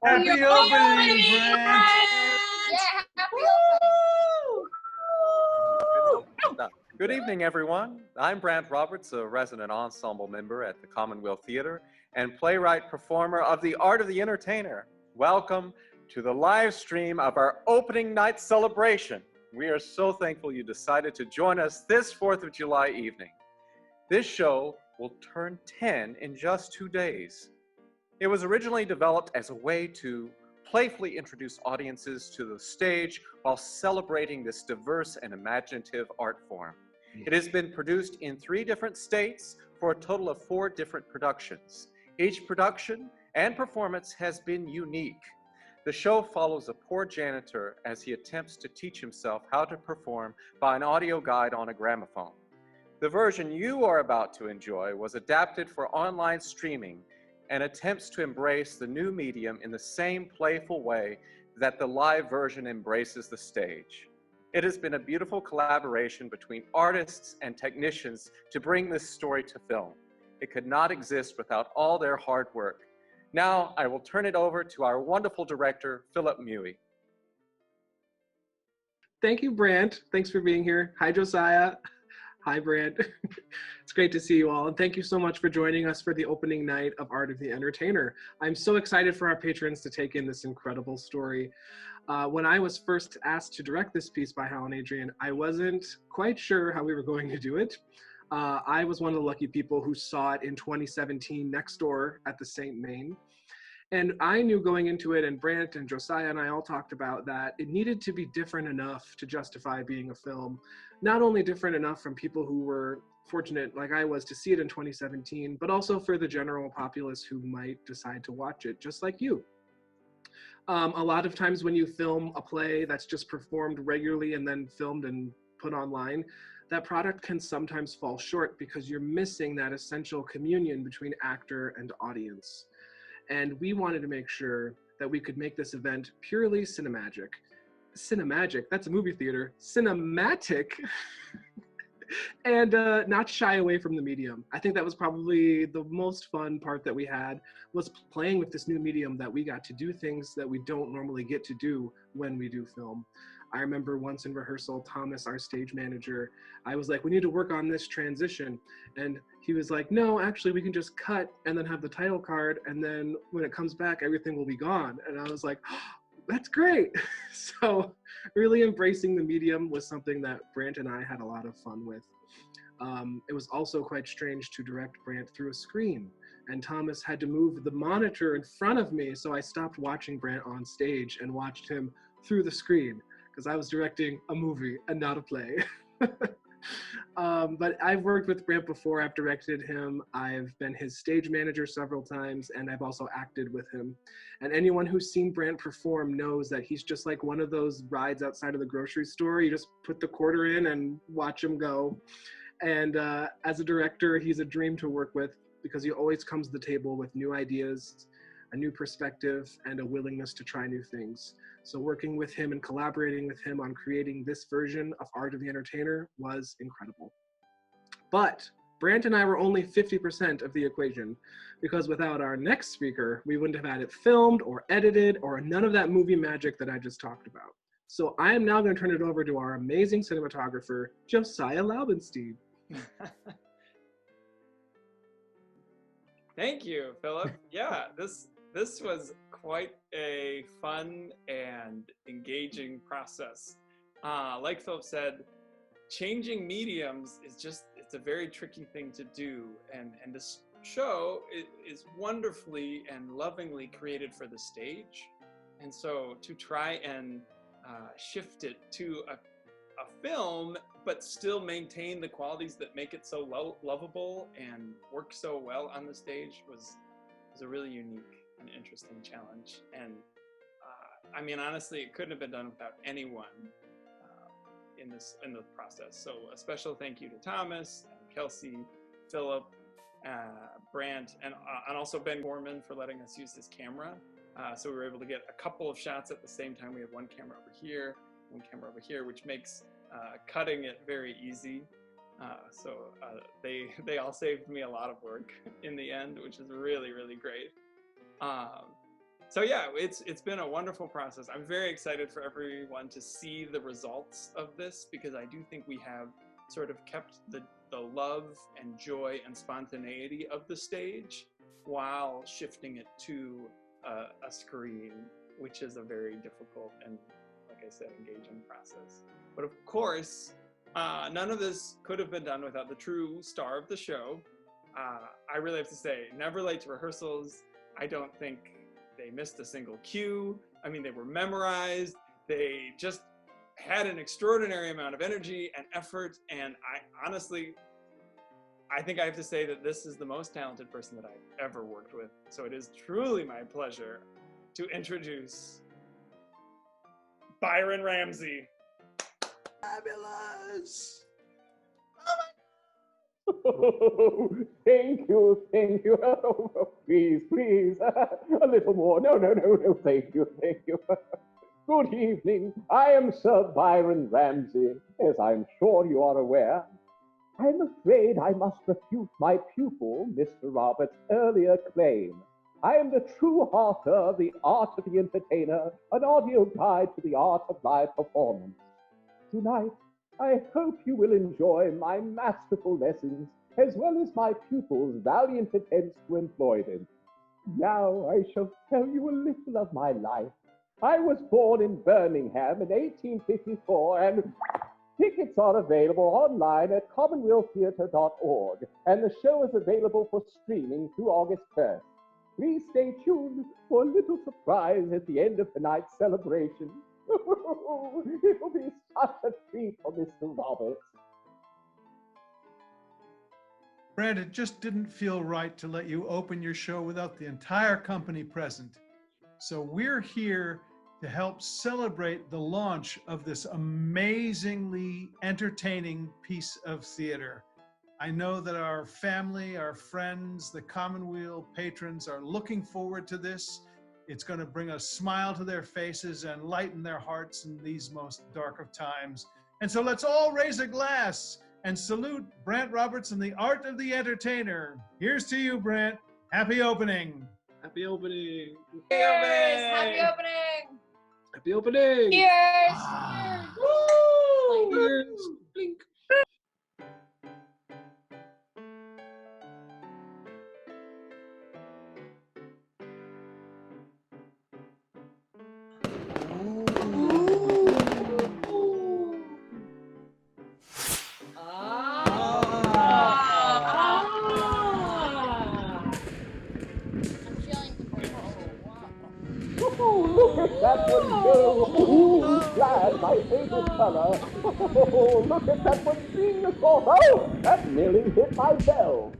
Happy opening, Brandt! Yeah, happy opening! Good evening, everyone. I'm Brandt Roberts, a resident ensemble member at the Commonweal Theatre and playwright performer of The Art of the Entertainer. Welcome to the live stream of our opening night celebration. We are so thankful you decided to join us this 4th of July evening. This show will turn 10 in just 2 days. It was originally developed as a way to playfully introduce audiences to the stage while celebrating this diverse and imaginative art form. It has been produced in 3 different states for a total of 4 different productions. Each production and performance has been unique. The show follows a poor janitor as he attempts to teach himself how to perform by an audio guide on a gramophone. The version you are about to enjoy was adapted for online streaming and attempts to embrace the new medium in the same playful way that the live version embraces the stage. It has been a beautiful collaboration between artists and technicians to bring this story to film. It could not exist without all their hard work. Now I will turn it over to our wonderful director, Philip Mewey. Thank you, Brandt. Thanks for being here. Hi, Josiah. Hi, Brandt. It's great to see you all, and thank you so much for joining us for the opening night of Art of the Entertainer. I'm so excited for our patrons to take in this incredible story. When I was first asked to direct this piece by Hal and Adrian, I wasn't quite sure how we were going to do it. I was one of the lucky people who saw it in 2017 next door at the St. Main. And I knew going into it, and Brandt and Josiah and I all talked about that, it needed to be different enough to justify being a film. Not only different enough from people who were fortunate, like I was, to see it in 2017, but also for the general populace who might decide to watch it, just like you. A lot of times when you film a play that's just performed regularly and then filmed and put online, that product can sometimes fall short because you're missing that essential communion between actor and audience. And we wanted to make sure that we could make this event purely cinemagic. Cinemagic, that's a movie theater. Cinematic, and not shy away from the medium. I think that was probably the most fun part that we had, was playing with this new medium that we got to do things that we don't normally get to do when we do film. I remember once in rehearsal, Thomas, our stage manager, I was like, we need to work on this transition. And he was like, no, actually, we can just cut and then have the title card. And then when it comes back, everything will be gone. And I was like, oh, that's great. So really embracing the medium was something that Brandt and I had a lot of fun with. It was also quite strange to direct Brandt through a screen. And Thomas had to move the monitor in front of me. So I stopped watching Brandt on stage and watched him through the screen, because I was directing a movie and not a play. But I've worked with Brandt before. I've directed him. I've been his stage manager several times, and I've also acted with him. And anyone who's seen Brandt perform knows that he's just like one of those rides outside of the grocery store. You just put the quarter in and watch him go. And as a director, he's a dream to work with because he always comes to the table with new ideas, a new perspective, and a willingness to try new things. So working with him and collaborating with him on creating this version of Art of the Entertainer was incredible. But Brandt and I were only 50% of the equation, because without our next speaker, we wouldn't have had it filmed or edited or none of that movie magic that I just talked about. So I am now going to turn it over to our amazing cinematographer, Josiah Laubenstein. Thank you, Philip. Yeah, this was quite a fun and engaging process. Like Philip said, changing mediums is it's a very tricky thing to do. And this show is wonderfully and lovingly created for the stage. And so to try and shift it to a film, but still maintain the qualities that make it so lovable and work so well on the stage was a really unique and interesting challenge. And I mean, honestly, it couldn't have been done without anyone in the process. So a special thank you to Thomas, and Kelsey, Philip, Brandt, and also Ben Gorman for letting us use his camera. So we were able to get a couple of shots at the same time. We have one camera over here, one camera over here, which makes cutting it very easy. So they all saved me a lot of work in the end, which is really, really great. So yeah, it's been a wonderful process. I'm very excited for everyone to see the results of this, because I do think we have sort of kept the love and joy and spontaneity of the stage while shifting it to a screen, which is a very difficult and, like I said, engaging process. But of course, none of this could have been done without the true star of the show. I really have to say, never late to rehearsals. I don't think they missed a single cue. I mean, they were memorized. They just had an extraordinary amount of energy and effort. And I think I have to say that this is the most talented person that I've ever worked with. So it is truly my pleasure to introduce Byron Ramsey. Fabulous. Oh, thank you. Oh, please, a little more. No, thank you. Good evening. I am Sir Byron Ramsey, as I'm sure you are aware. I'm afraid I must refute my pupil, Mr. Roberts' earlier claim. I am the true author of The Art of the Entertainer, an audio guide to the art of live performance. Tonight, I hope you will enjoy my masterful lessons, as well as my pupils' valiant attempts to employ them. Now I shall tell you a little of my life. I was born in Birmingham in 1854, and tickets are available online at commonwealtheatre.org, and the show is available for streaming through August 1st. Please stay tuned for a little surprise at the end of tonight's celebration. It will be such a treat for Mr. Roberts. Brandt, it just didn't feel right to let you open your show without the entire company present. So we're here to help celebrate the launch of this amazingly entertaining piece of theater. I know that our family, our friends, the Commonweal patrons are looking forward to this. It's going to bring a smile to their faces and lighten their hearts in these most dark of times. And so let's all raise a glass and salute Brandt Roberts and the art of the entertainer. Here's to you, Brandt. Happy opening. Happy opening. Cheers! Happy opening! Happy opening. Cheers! Woo! Cheers. Blink. Look at that one go! Ooh, glad, my favorite color. Oh, look at that one being the salt. Oh, that nearly hit my bell.